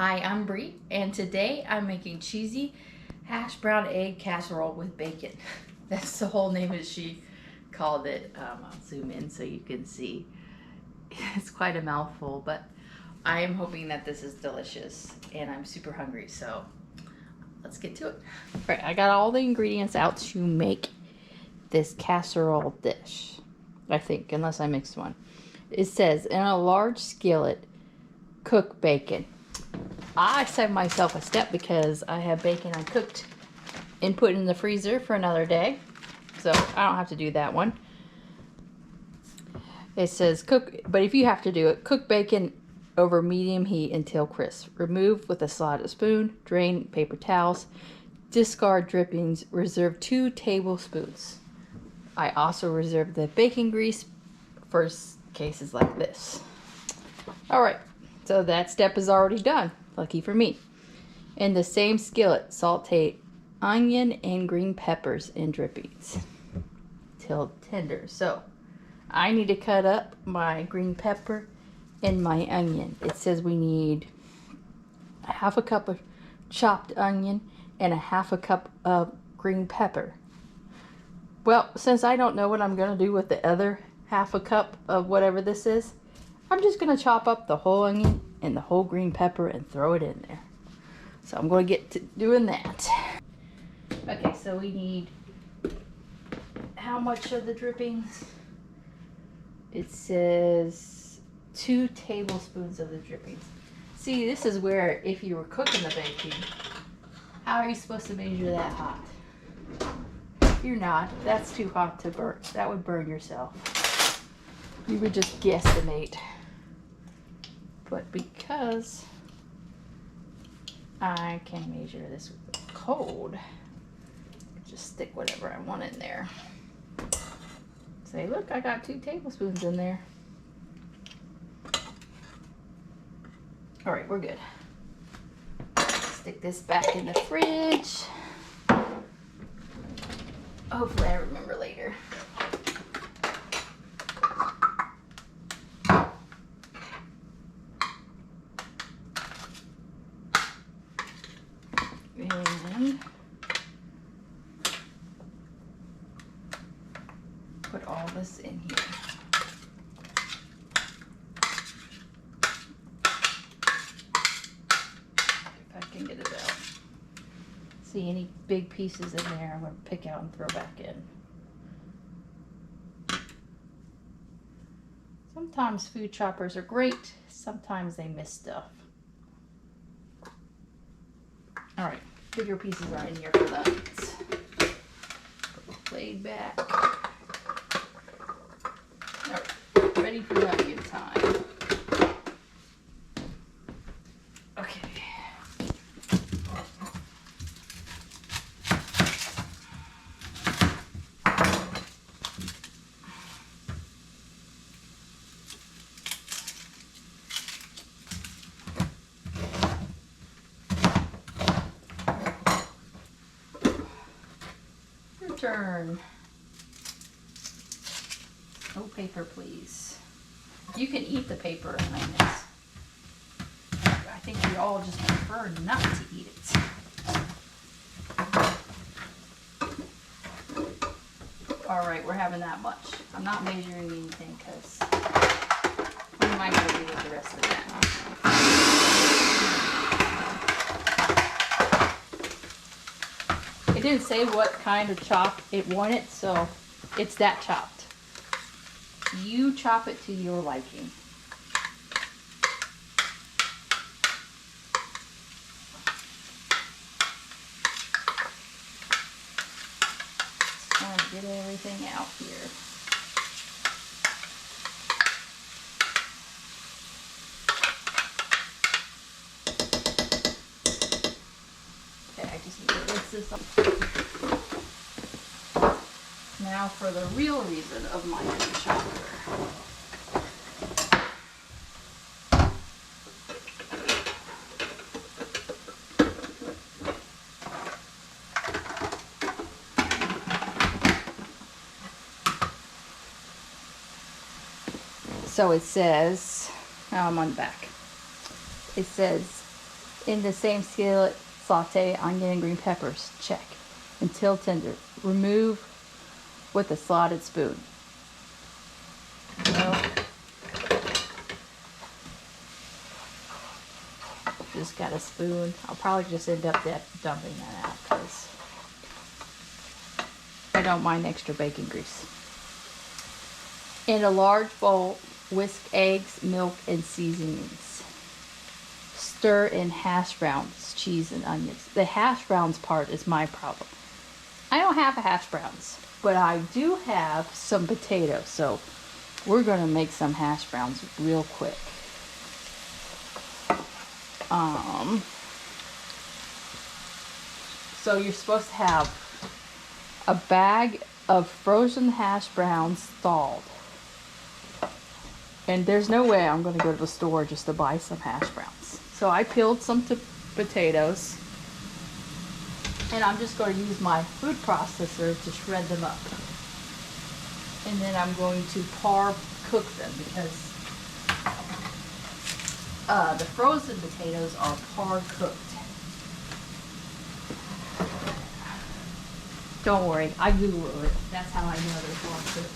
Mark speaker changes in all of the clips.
Speaker 1: Hi, I'm Bree, and today I'm making cheesy hash brown egg casserole with bacon. That's the whole name that she called it. I'll zoom in so you can see. It's quite a mouthful, but I am hoping that this is delicious, and I'm super hungry, so let's get to it. All right, I got all the ingredients out to make this casserole dish, I think, unless I mixed one. It says, in a large skillet, cook bacon. I saved myself a step because I have bacon I cooked and put in the freezer for another day. So I don't have to do that one. It says cook, but if you have to do it, cook bacon over medium heat until crisp. Remove with a slotted spoon, drain paper towels, discard drippings, reserve 2 tablespoons. I also reserve the bacon grease for cases like this. All right, so that step is already done. Lucky for me. In the same skillet, saute onion and green peppers in drippings till tender. So I need to cut up my green pepper and my onion. It says we need a half a cup of chopped onion and a half a cup of green pepper. Well, since I don't know what I'm going to do with the other half a cup of whatever this is, I'm just going to chop up the whole onion and the whole green pepper and throw it in there. So I'm going to get to doing that. Okay, so we need how much of the drippings? It says 2 tablespoons of the drippings. See, this is where if you were cooking the bacon, how are you supposed to measure that hot? You're not. That's too hot to burn. That would burn yourself. You would just guesstimate. But because I can measure this with a code, just stick whatever I want in there. Say, look, I got 2 tablespoons in there. All right, we're good. Stick this back in the fridge. Hopefully I remember later. And put all this in here. If I can get it out. See any big pieces in there, I'm going to pick out and throw back in. Sometimes food choppers are great, sometimes they miss stuff. All right, bigger pieces are in here for that. Put the blade back. All right, ready for onion time. Okay. Turn. No paper, please. You can eat the paper and onions. I think we all just prefer not to eat it. All right, we're having that much. I'm not measuring anything because what am I going to do with the rest of that? It didn't say what kind of chop it wanted, so it's that chopped. You chop it to your liking. Just trying to get everything out here. Okay, I just need to rinse this up. Now for the real reason of my food chopper. So it says, now I'm on the back. It says In the same skillet, saute onion and green peppers. Check. Until tender. Remove with a slotted spoon. Well, just got a spoon. I'll probably just end up dumping that out because I don't mind extra bacon grease. In a large bowl, whisk eggs, milk, and seasonings. Stir in hash browns, cheese, and onions. The hash browns part is my problem. I don't have hash browns, but I do have some potatoes, so we're gonna make some hash browns real quick. So you're supposed to have a bag of frozen hash browns thawed. And there's no way I'm going to go to the store just to buy some hash browns. So I peeled some potatoes. And I'm just going to use my food processor to shred them up. And then I'm going to par cook them because the frozen potatoes are par cooked. Don't worry, I Googled it. That's how I know they're par cooked.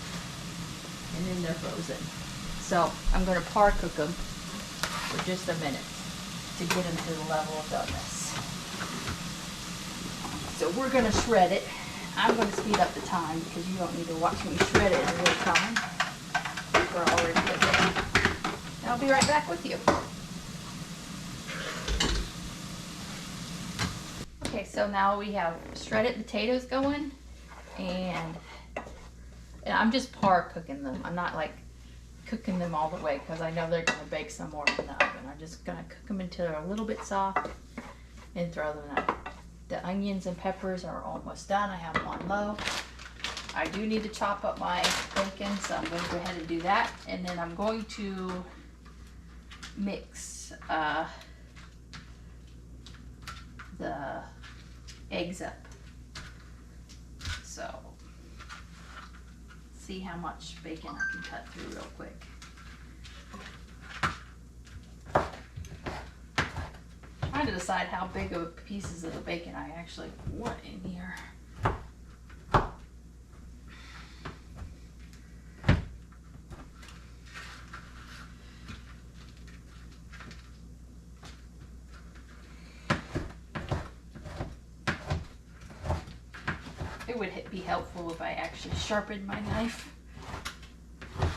Speaker 1: And then they're frozen. So I'm going to par cook them for just a minute to get them to the level of doneness. So we're going to shred it. I'm going to speed up the time because you don't need to watch me shred it in real time. We're already cooking. And I'll be right back with you. Okay, so now we have shredded potatoes going, and I'm just par cooking them. I'm not like cooking them all the way because I know they're going to bake some more in the oven. I'm just going to cook them until they're a little bit soft and throw them out. The onions and peppers are almost done. I have them on low. I do need to chop up my bacon, so I'm going to go ahead and do that. And then I'm going to mix the eggs up. So, see how much bacon I can cut through real quick. Trying to decide how big of pieces of the bacon I actually want in here. It would be helpful if I actually sharpened my knife. I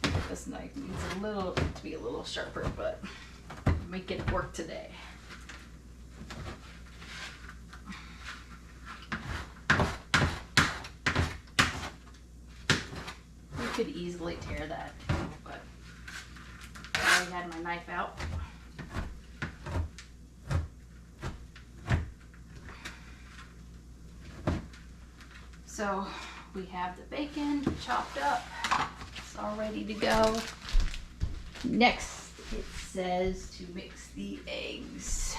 Speaker 1: think this knife needs to be a little sharper, but make it work today. You could easily tear that, but I already had my knife out. So we have the bacon chopped up. It's all ready to go. Next, it says to mix the eggs.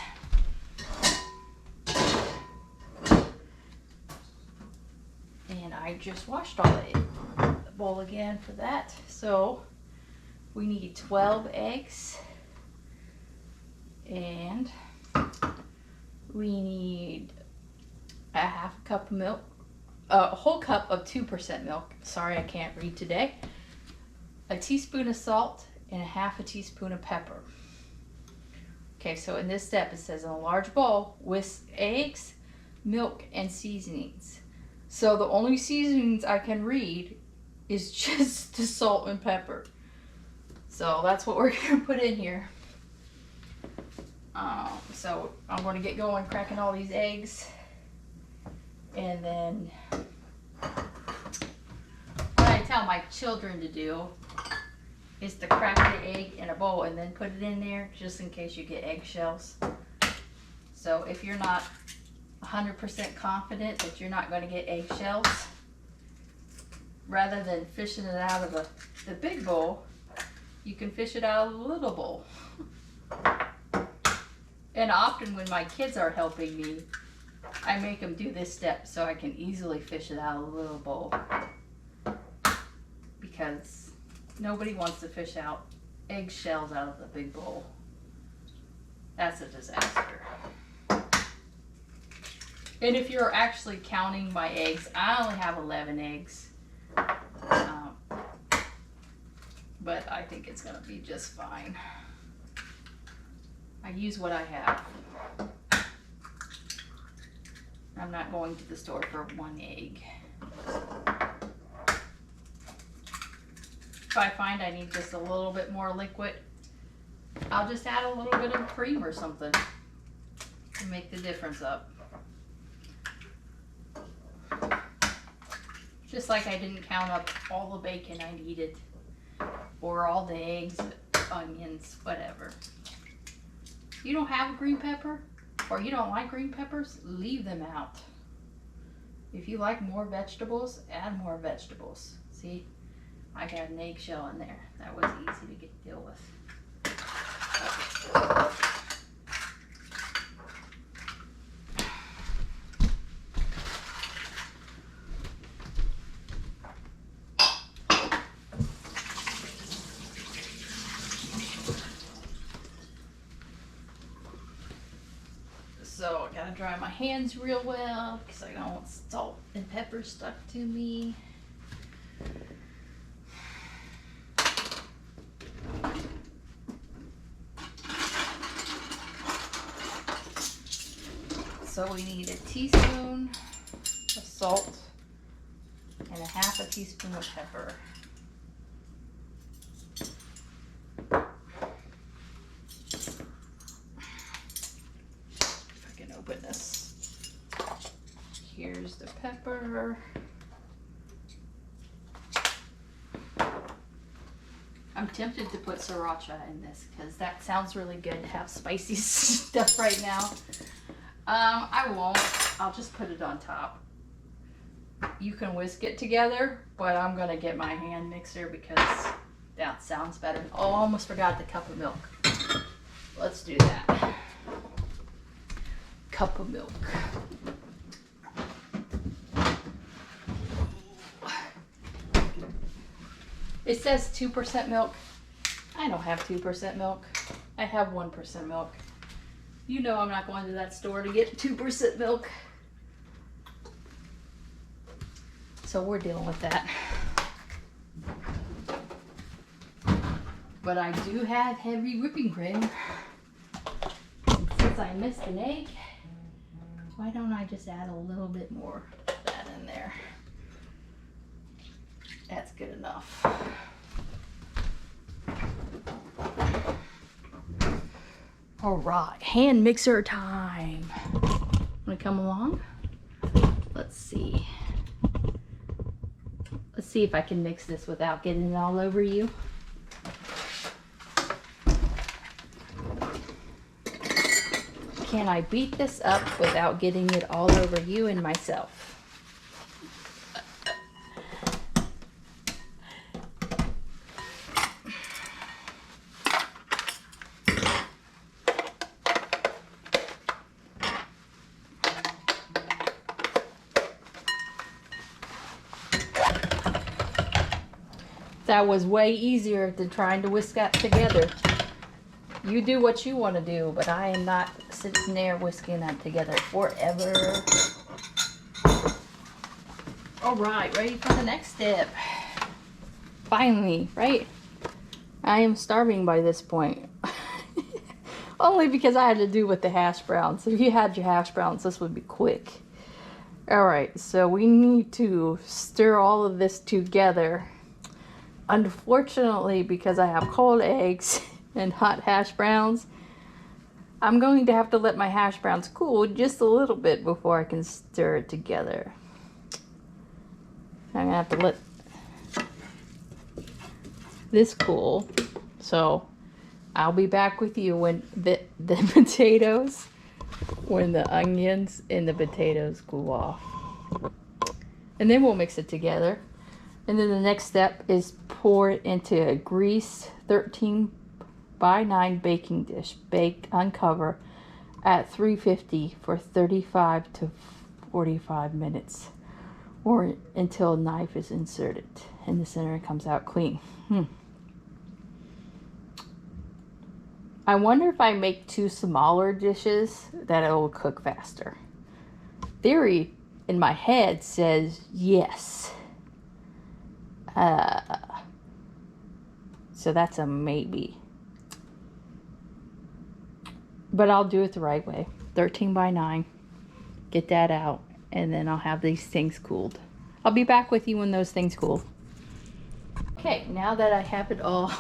Speaker 1: And I just washed all the bowl again for that. So we need 12 eggs. And we need a half a cup of milk. A whole cup of 2% milk. Sorry, I can't read today. A teaspoon of salt and a half a teaspoon of pepper. Okay, so in this step it says in a large bowl, whisk eggs, milk, and seasonings. So the only seasonings I can read is just the salt and pepper. So that's what we're gonna put in here. So I'm gonna get going cracking all these eggs. And then what I tell my children to do is to crack the egg in a bowl and then put it in there just in case you get eggshells. So if you're not 100% confident that you're not going to get eggshells, rather than fishing it out of the big bowl, you can fish it out of the little bowl. And often when my kids are helping me, I make them do this step so I can easily fish it out of the little bowl. Because nobody wants to fish out eggshells out of the big bowl. That's a disaster. And if you're actually counting my eggs, I only have 11 eggs. But I think it's gonna be just fine. I use what I have. I'm not going to the store for 1 egg. If I find I need just a little bit more liquid, I'll just add a little bit of cream or something to make the difference up. Just like I didn't count up all the bacon I needed, or all the eggs, onions, whatever. If you don't have a green pepper, or you don't like green peppers, leave them out. If you like more vegetables, add more vegetables. See, I got an eggshell in there. That was easy to deal with. So I gotta dry my hands real well because I don't want salt and pepper stuck to me. So we need a teaspoon of salt and a half a teaspoon of pepper. If I can open this. Here's the pepper. I'm tempted to put sriracha in this because that sounds really good to have spicy stuff right now. I won't. I'll just put it on top. You can whisk it together, but I'm gonna get my hand mixer because that sounds better. Oh, almost forgot the cup of milk. Let's do that. Cup of milk. It says 2% milk. I don't have 2% milk. I have 1% milk. You know I'm not going to that store to get 2% milk. So we're dealing with that. But I do have heavy whipping cream. And since I missed an egg, why don't I just add a little bit more of that in there? That's good enough. All right, hand mixer time. Wanna come along? Let's see. Let's see if I can mix this without getting it all over you. Can I beat this up without getting it all over you and myself? That was way easier than trying to whisk that together. You do what you want to do, but I am not sitting there whisking that together forever. All right, ready for the next step. Finally, right? I am starving by this point. Only because I had to do with the hash browns. If you had your hash browns, this would be quick. All right, so we need to stir all of this together. Unfortunately, because I have cold eggs and hot hash browns, I'm going to have to let my hash browns cool just a little bit before I can stir it together. I'm gonna have to let this cool. So I'll be back with you when the potatoes, when the onions and the potatoes cool off. And then we'll mix it together. And then the next step is pour it into a greased 13 by 9 baking dish. Bake, uncover at 350 for 35 to 45 minutes, or until a knife is inserted in the center and comes out clean. I wonder if I make 2 smaller dishes that it will cook faster. Theory in my head says yes. So that's a maybe. But I'll do it the right way. 13 by 9. Get that out. And then I'll have these things cooled. I'll be back with you when those things cool. Okay, now that I have it all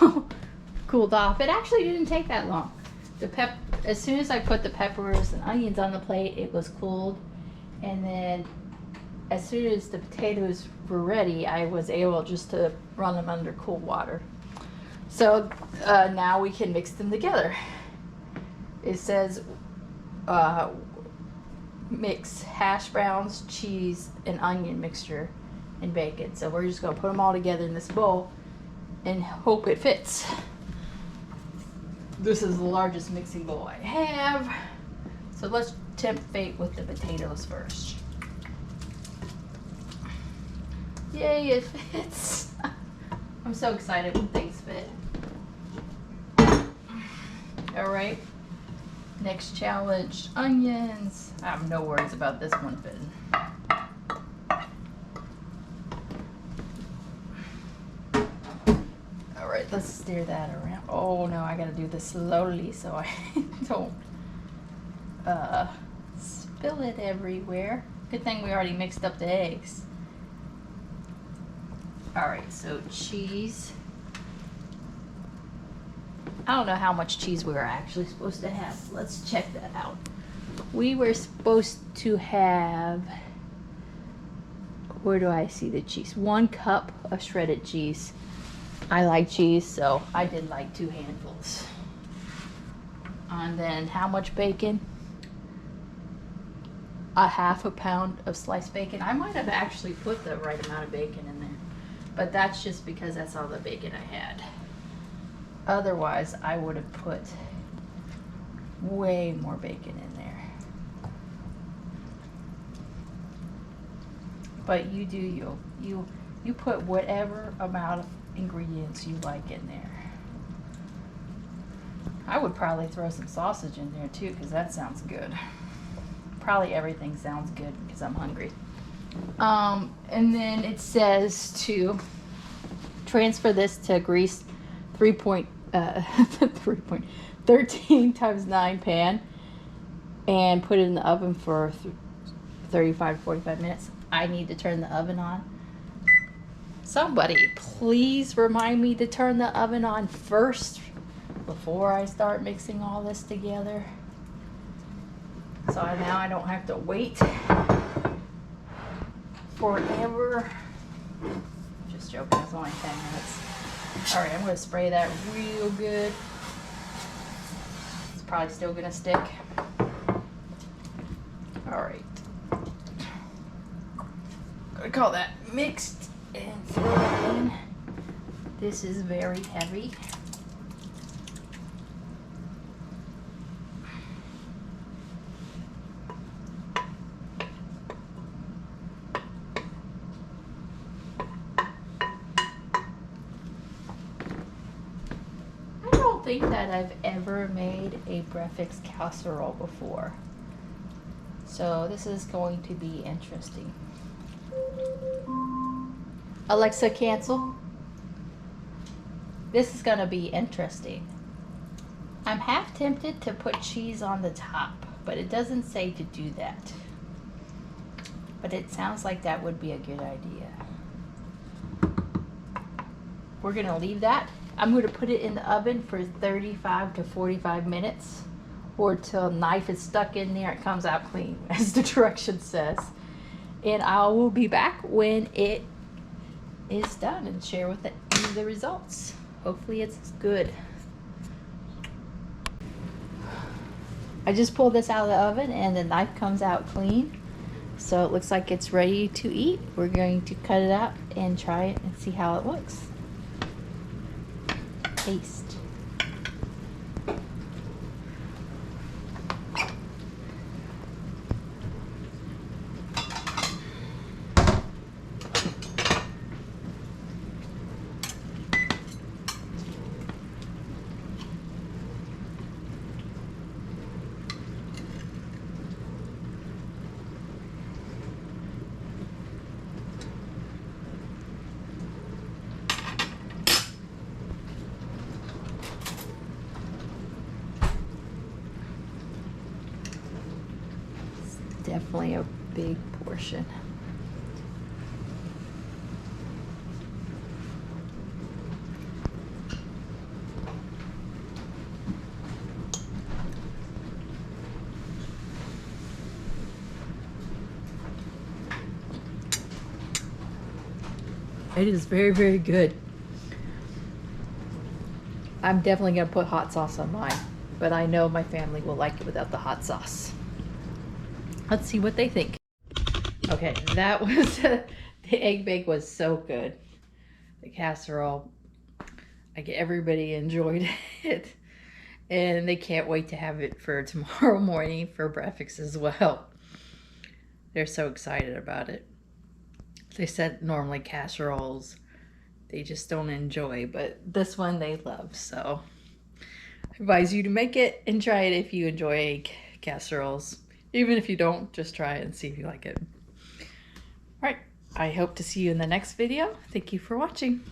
Speaker 1: cooled off, it actually didn't take that long. As soon as I put the peppers and onions on the plate, it was cooled. And then as soon as the potatoes were ready, I was able just to run them under cool water. So now we can mix them together. It says mix hash browns, cheese, and onion mixture and bacon. So we're just going to put them all together in this bowl and hope it fits. This is the largest mixing bowl I have. So let's tempt fate with the potatoes first. Yay, it fits. I'm so excited when things fit. All right. Next challenge, onions. I have no worries about this one fitting. All right, let's stir that around. Oh no, I gotta do this slowly so I don't spill it everywhere. Good thing we already mixed up the eggs. All right, so cheese. I don't know how much cheese we were actually supposed to have. Let's check that out. We were supposed to have, where do I see the cheese? 1 cup of shredded cheese. I like cheese, so I did like 2 handfuls. And then how much bacon? A half a pound of sliced bacon. I might have actually put the right amount of bacon in there, but that's just because that's all the bacon I had. Otherwise, I would have put way more bacon in there. But you do you put whatever amount of ingredients you like in there. I would probably throw some sausage in there too, because that sounds good. Probably everything sounds good because I'm hungry. And then it says to transfer this to grease 13 times 9 pan and put it in the oven for 35 to 45 minutes. I need to turn the oven on. Somebody please remind me to turn the oven on first before I start mixing all this together, so now I don't have to wait forever. Just joking, it's only 10 minutes. All right, I'm going to spray that real good. It's probably still going to stick. All right. Gonna call that mixed and throw it in. This is very heavy. I don't think that I've ever made a breakfast casserole before, so this is going to be interesting. Alexa, cancel. This is going to be interesting. I'm half tempted to put cheese on the top, but it doesn't say to do that. But it sounds like that would be a good idea. We're going to leave that. I'm going to put it in the oven for 35 to 45 minutes, or till knife is stuck in there, it comes out clean, as the direction says. And I will be back when it is done and share with it the results. Hopefully it's good. I just pulled this out of the oven and the knife comes out clean. So it looks like it's ready to eat. We're going to cut it out and try it and see how it looks. Taste. definitely a big portion. It is very, very good. I'm definitely gonna put hot sauce on mine, but I know my family will like it without the hot sauce. Let's see what they think. Okay, that was, the egg bake was so good. The casserole, everybody enjoyed it. And they can't wait to have it for tomorrow morning for breakfast as well. They're so excited about it. They said normally casseroles they just don't enjoy, but this one they love. So I advise you to make it and try it if you enjoy egg casseroles. Even if you don't, just try it and see if you like it. All right, I hope to see you in the next video. Thank you for watching.